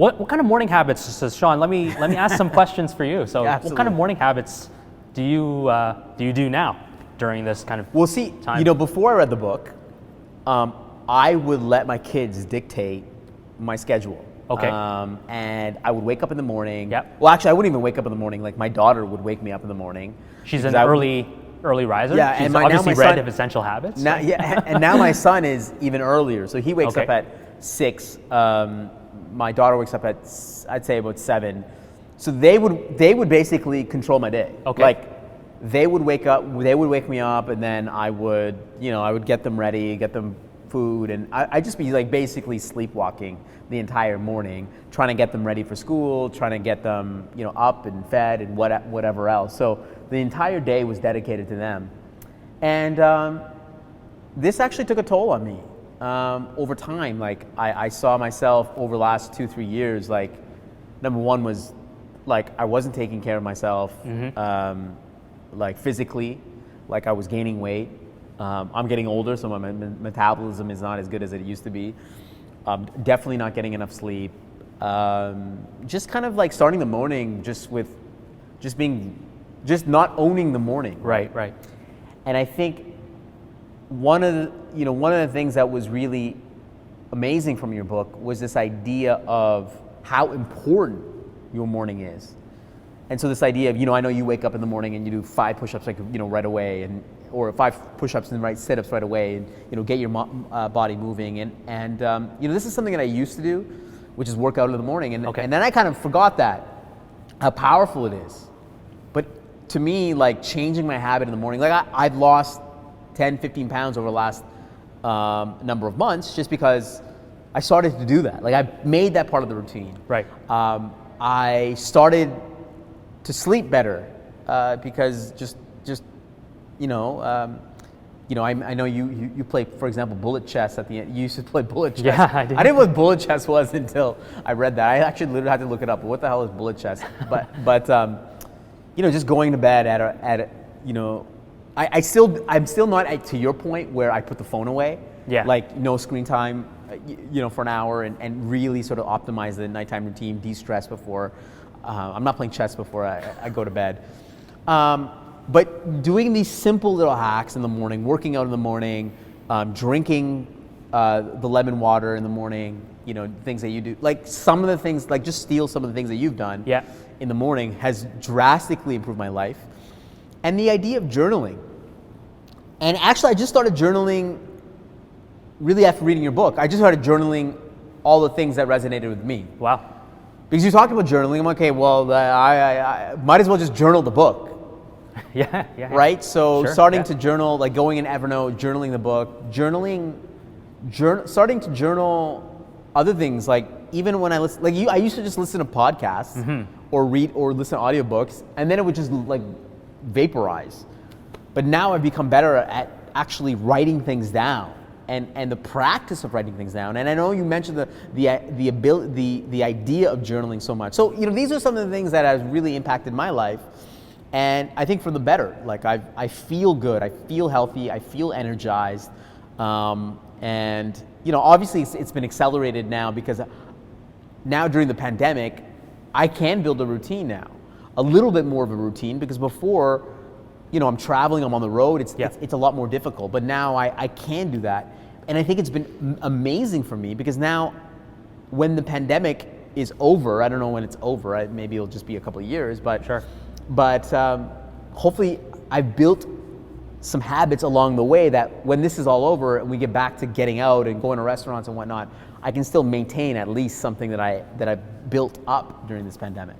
What kind of morning habits, so Shawn, let me ask some questions for you. So Absolutely. what kind of morning habits do you do now during this kind of Well, see, time? before I read the book, I would let my kids dictate my schedule. Okay. And I would wake up in the morning. Yep. Well, actually, I wouldn't even wake up in the morning. Like, my daughter would wake me up in the morning. She's because an early riser. Yeah, She's and now obviously my read son- of Essential Habits. Now, yeah, and now my son is even earlier. So he wakes Okay. up at 6. My daughter wakes up at, I'd say, about 7. So they would basically control my day. Okay. Like, they would wake me up, and then I would get them ready, get them food, and I'd just be like basically sleepwalking the entire morning, trying to get them ready for school, trying to get them, up and fed and whatever else. So the entire day was dedicated to them. And this actually took a toll on me. Over time, like I saw myself over the last 2-3 years, like, number one was like I wasn't taking care of myself, like physically, like I was gaining weight. I'm getting older, so my metabolism is not as good as it used to be. Definitely not getting enough sleep. Just kind of like starting the morning just not owning the morning. Right. And I think one of the things that was really amazing from your book was this idea of how important your morning is. And so this idea of, I know you wake up in the morning and you do 5 push-ups right away, or 5 push-ups and sit-ups right away, and get your body moving. And this is something that I used to do, which is work out in the morning. And, Okay. and then I kind of forgot how powerful it is. But to me, like, changing my habit in the morning, like I've lost 10, 15 pounds over the last number of months just because I started to do that. Like, I made that part of the routine. Right. I started to sleep better because I know you play, for example, bullet chess at the end. You used to play bullet chess. Yeah, I did. I didn't know what bullet chess was until I read that. I actually literally had to look it up. What the hell is bullet chess? But just going to bed I'm still not to your point where I put the phone away. Yeah. Like, no screen time, for an hour, and really sort of optimize the nighttime routine, de-stress before. I'm not playing chess before I go to bed. But doing these simple little hacks in the morning, working out in the morning, drinking the lemon water in the morning, things that you do, like some of the things, like just steal some of the things that you've done in the morning has drastically improved my life. And the idea of journaling. And actually, I just started journaling really after reading your book. I just started journaling all the things that resonated with me. Wow. Because you talked about journaling, I'm like, okay, well, I might as well just journal the book. Yeah. Right? So Sure, starting to journal, like going in Evernote, journaling the book, starting to journal other things, like even when I listen, like I used to just listen to podcasts or read or listen to audiobooks, and then it would just like vaporize. But now I've become better at actually writing things down and the practice of writing things down. And I know you mentioned the idea of journaling so much. So these are some of the things that has really impacted my life. And I think for the better. Like I feel good, I feel healthy, I feel energized, and obviously it's been accelerated now because now during the pandemic, I can build a routine now, a little bit more of a routine, because before, I'm traveling, I'm on the road, it's a lot more difficult. But now I can do that, and I think it's been amazing for me because now, when the pandemic is over, I don't know when it's over, maybe it'll just be a couple of years, but Sure. But hopefully I've built some habits along the way that when this is all over and we get back to getting out and going to restaurants and whatnot, I can still maintain at least something that I built up during this pandemic.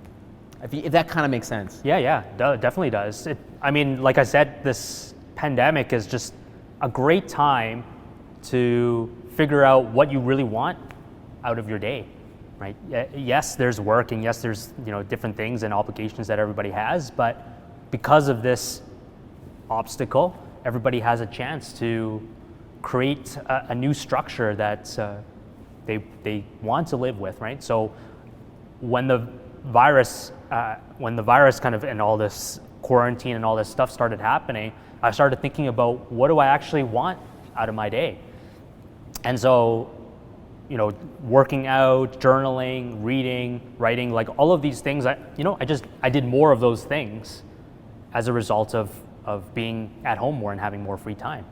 If that kind of makes sense. Yeah, definitely does. Like I said, this pandemic is just a great time to figure out what you really want out of your day. Right. Yes, there's work, and yes, there's different things and obligations that everybody has. But because of this obstacle, everybody has a chance to create a new structure that they want to live with. Right. So when the virus kind of and all this quarantine and all this stuff started happening, I started thinking about what do I actually want out of my day, and so working out, journaling, reading, writing, like all of these things. I did more of those things as a result of being at home more and having more free time.